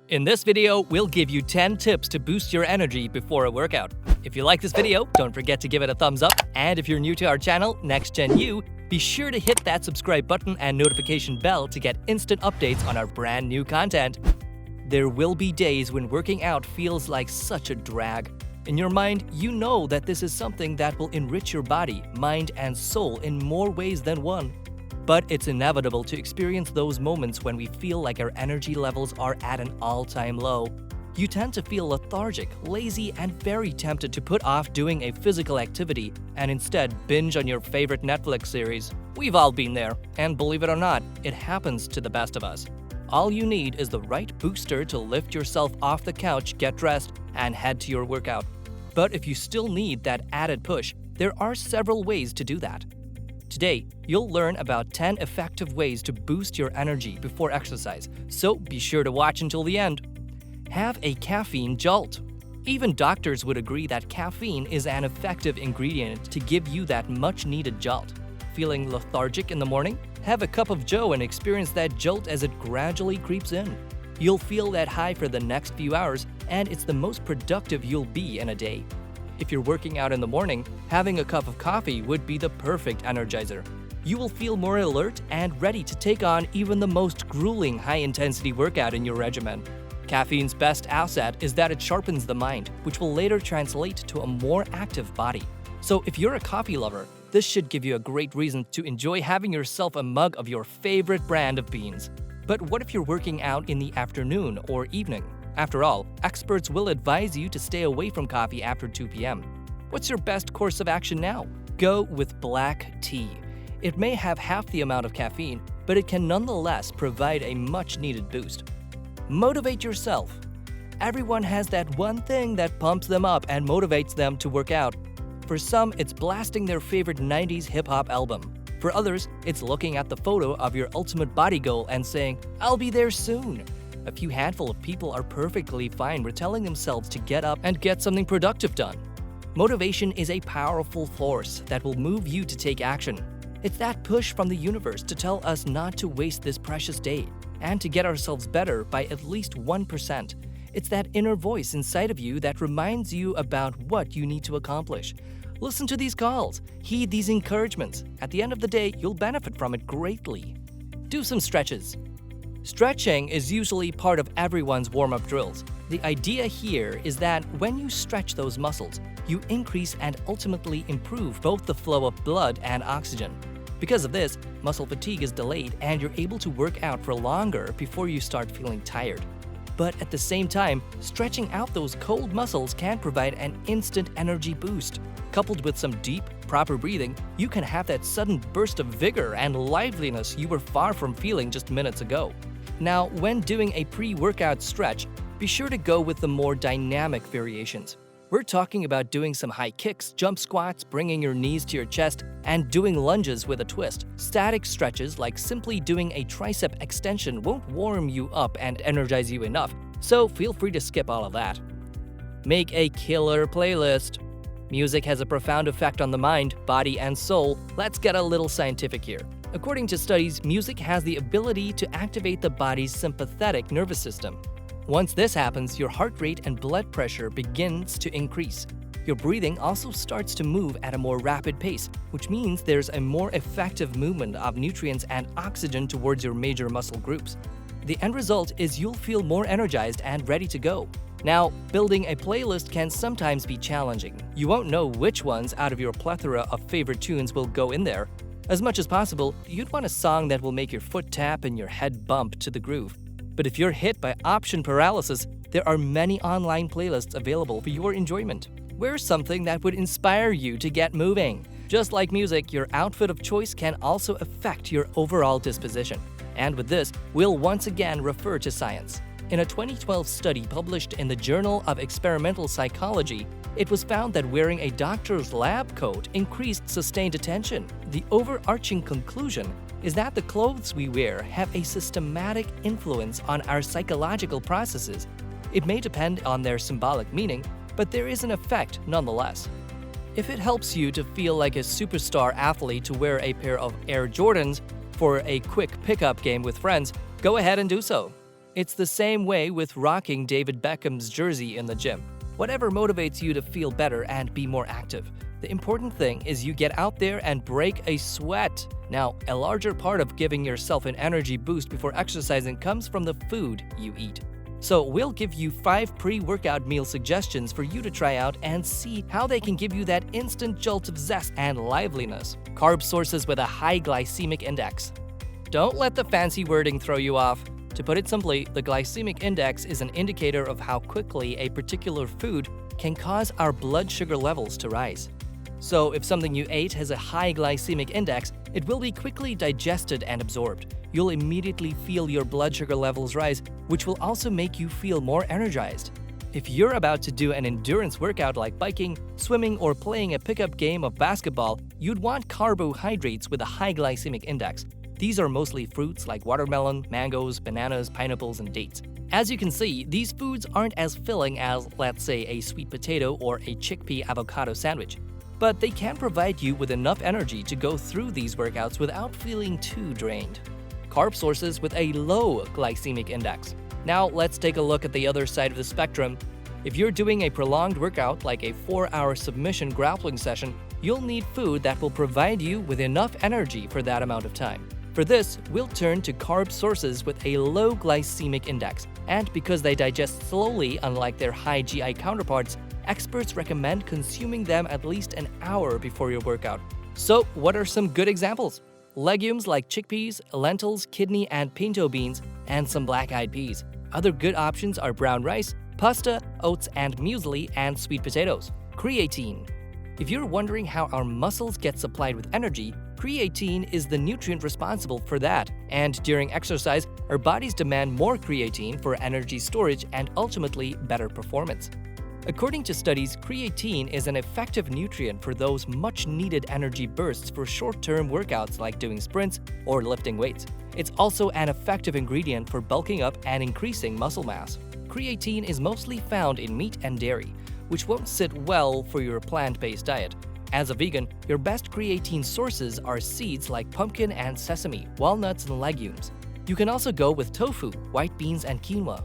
In this video, we'll give you 10 tips to boost your energy before a workout. If you like this video, don't forget to give it a thumbs up. And if you're new to our channel, Next Gen U, be sure to hit that subscribe button and notification bell to get instant updates on our brand new content. There will be days when working out feels like such a drag. In your mind, you know that this is something that will enrich your body, mind, and soul in more ways than one. But it's inevitable to experience those moments when we feel like our energy levels are at an all-time low. You tend to feel lethargic, lazy, and very tempted to put off doing a physical activity and instead binge on your favorite Netflix series. We've all been there, and believe it or not, it happens to the best of us. All you need is the right booster to lift yourself off the couch, get dressed, and head to your workout. But if you still need that added push, there are several ways to do that. Today, you'll learn about 10 effective ways to boost your energy before exercise, so be sure to watch until the end. Have a caffeine jolt. Even doctors would agree that caffeine is an effective ingredient to give you that much-needed jolt. Feeling lethargic in the morning? Have a cup of joe and experience that jolt as it gradually creeps in. You'll feel that high for the next few hours, and it's the most productive you'll be in a day. If you're working out in the morning, having a cup of coffee would be the perfect energizer. You will feel more alert and ready to take on even the most grueling high-intensity workout in your regimen. Caffeine's best asset is that it sharpens the mind, which will later translate to a more active body. So if you're a coffee lover, this should give you a great reason to enjoy having yourself a mug of your favorite brand of beans. But what if you're working out in the afternoon or evening? After all, experts will advise you to stay away from coffee after 2 p.m. What's your best course of action now? Go with black tea. It may have half the amount of caffeine, but it can nonetheless provide a much-needed boost. Motivate yourself. Everyone has that one thing that pumps them up and motivates them to work out. For some, it's blasting their favorite 90s hip-hop album. For others, it's looking at the photo of your ultimate body goal and saying, "I'll be there soon." A few handful of people are perfectly fine with telling themselves to get up and get something productive done. Motivation is a powerful force that will move you to take action. It's that push from the universe to tell us not to waste this precious day and to get ourselves better by at least 1%. It's that inner voice inside of you that reminds you about what you need to accomplish. Listen to these calls, heed these encouragements. At the end of the day, you'll benefit from it greatly. Do some stretches. Stretching is usually part of everyone's warm-up drills. The idea here is that when you stretch those muscles, you increase and ultimately improve both the flow of blood and oxygen. Because of this, muscle fatigue is delayed and you're able to work out for longer before you start feeling tired. But at the same time, stretching out those cold muscles can provide an instant energy boost. Coupled with some deep, proper breathing, you can have that sudden burst of vigor and liveliness you were far from feeling just minutes ago. Now, when doing a pre-workout stretch, be sure to go with the more dynamic variations. We're talking about doing some high kicks, jump squats, bringing your knees to your chest, and doing lunges with a twist. Static stretches like simply doing a tricep extension won't warm you up and energize you enough, so feel free to skip all of that. Make a killer playlist. Music has a profound effect on the mind, body, and soul. Let's get a little scientific here. According to studies, music has the ability to activate the body's sympathetic nervous system. Once this happens, your heart rate and blood pressure begins to increase. Your breathing also starts to move at a more rapid pace, which means there's a more effective movement of nutrients and oxygen towards your major muscle groups. The end result is you'll feel more energized and ready to go. Now, building a playlist can sometimes be challenging. You won't know which ones out of your plethora of favorite tunes will go in there. As much as possible, you'd want a song that will make your foot tap and your head bump to the groove. But if you're hit by option paralysis, there are many online playlists available for your enjoyment. Wear something that would inspire you to get moving. Just like music, your outfit of choice can also affect your overall disposition. And with this, we'll once again refer to science. In a 2012 study published in the Journal of Experimental Psychology, it was found that wearing a doctor's lab coat increased sustained attention. The overarching conclusion is that the clothes we wear have a systematic influence on our psychological processes. It may depend on their symbolic meaning, but there is an effect nonetheless. If it helps you to feel like a superstar athlete to wear a pair of Air Jordans for a quick pickup game with friends, go ahead and do so. It's the same way with rocking David Beckham's jersey in the gym. Whatever motivates you to feel better and be more active. The important thing is you get out there and break a sweat. Now, a larger part of giving yourself an energy boost before exercising comes from the food you eat. So we'll give you 5 pre-workout meal suggestions for you to try out and see how they can give you that instant jolt of zest and liveliness. Carb sources with a high glycemic index. Don't let the fancy wording throw you off. To put it simply, the glycemic index is an indicator of how quickly a particular food can cause our blood sugar levels to rise. So if something you ate has a high glycemic index, it will be quickly digested and absorbed. You'll immediately feel your blood sugar levels rise, which will also make you feel more energized. If you're about to do an endurance workout like biking, swimming, or playing a pickup game of basketball, you'd want carbohydrates with a high glycemic index. These are mostly fruits like watermelon, mangoes, bananas, pineapples, and dates. As you can see, these foods aren't as filling as, let's say, a sweet potato or a chickpea avocado sandwich. But they can provide you with enough energy to go through these workouts without feeling too drained. Carb sources with a low glycemic index. Now let's take a look at the other side of the spectrum. If you're doing a prolonged workout like a 4-hour submission grappling session, you'll need food that will provide you with enough energy for that amount of time. For this, we'll turn to carb sources with a low glycemic index. And because they digest slowly, unlike their high GI counterparts, experts recommend consuming them at least an hour before your workout. So, what are some good examples? Legumes like chickpeas, lentils, kidney and pinto beans, and some black-eyed peas. Other good options are brown rice, pasta, oats and muesli, and sweet potatoes. Creatine. If you're wondering how our muscles get supplied with energy, creatine is the nutrient responsible for that. And during exercise, our bodies demand more creatine for energy storage and ultimately better performance. According to studies, creatine is an effective nutrient for those much-needed energy bursts for short-term workouts like doing sprints or lifting weights. It's also an effective ingredient for bulking up and increasing muscle mass. Creatine is mostly found in meat and dairy, which won't sit well for your plant-based diet. As a vegan, your best creatine sources are seeds like pumpkin and sesame, walnuts and legumes. You can also go with tofu, white beans and quinoa.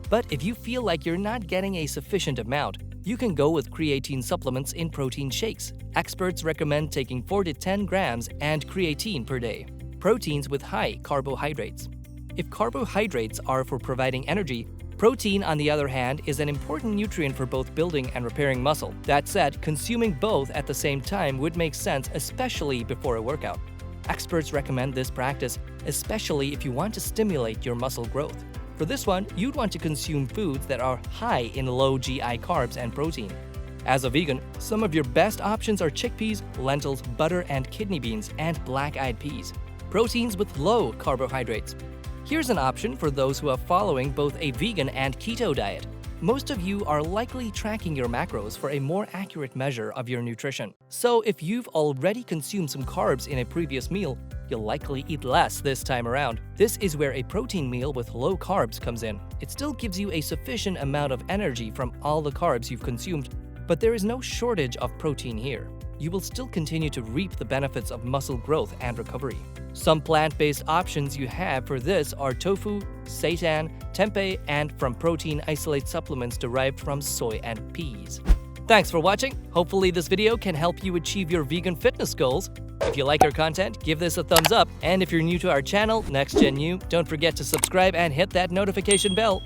But if you feel like you're not getting a sufficient amount, you can go with creatine supplements in protein shakes. Experts recommend taking 4 to 10 grams and creatine per day. Proteins with high carbohydrates. If carbohydrates are for providing energy, protein, on the other hand, is an important nutrient for both building and repairing muscle. That said, consuming both at the same time would make sense, especially before a workout. Experts recommend this practice, especially if you want to stimulate your muscle growth. For this one, you'd want to consume foods that are high in low GI carbs and protein. As a vegan, some of your best options are chickpeas, lentils, butter and kidney beans, and black-eyed peas. Proteins with low carbohydrates. Here's an option for those who are following both a vegan and keto diet. Most of you are likely tracking your macros for a more accurate measure of your nutrition. So if you've already consumed some carbs in a previous meal, you'll likely eat less this time around. This is where a protein meal with low carbs comes in. It still gives you a sufficient amount of energy from all the carbs you've consumed, but there is no shortage of protein here. You will still continue to reap the benefits of muscle growth and recovery. Some plant-based options you have for this are tofu, seitan, tempeh, and from protein isolate supplements derived from soy and peas. Thanks for watching. Hopefully this video can help you achieve your vegan fitness goals. If you like our content, give this a thumbs up. And if you're new to our channel, Next Gen U, don't forget to subscribe and hit that notification bell.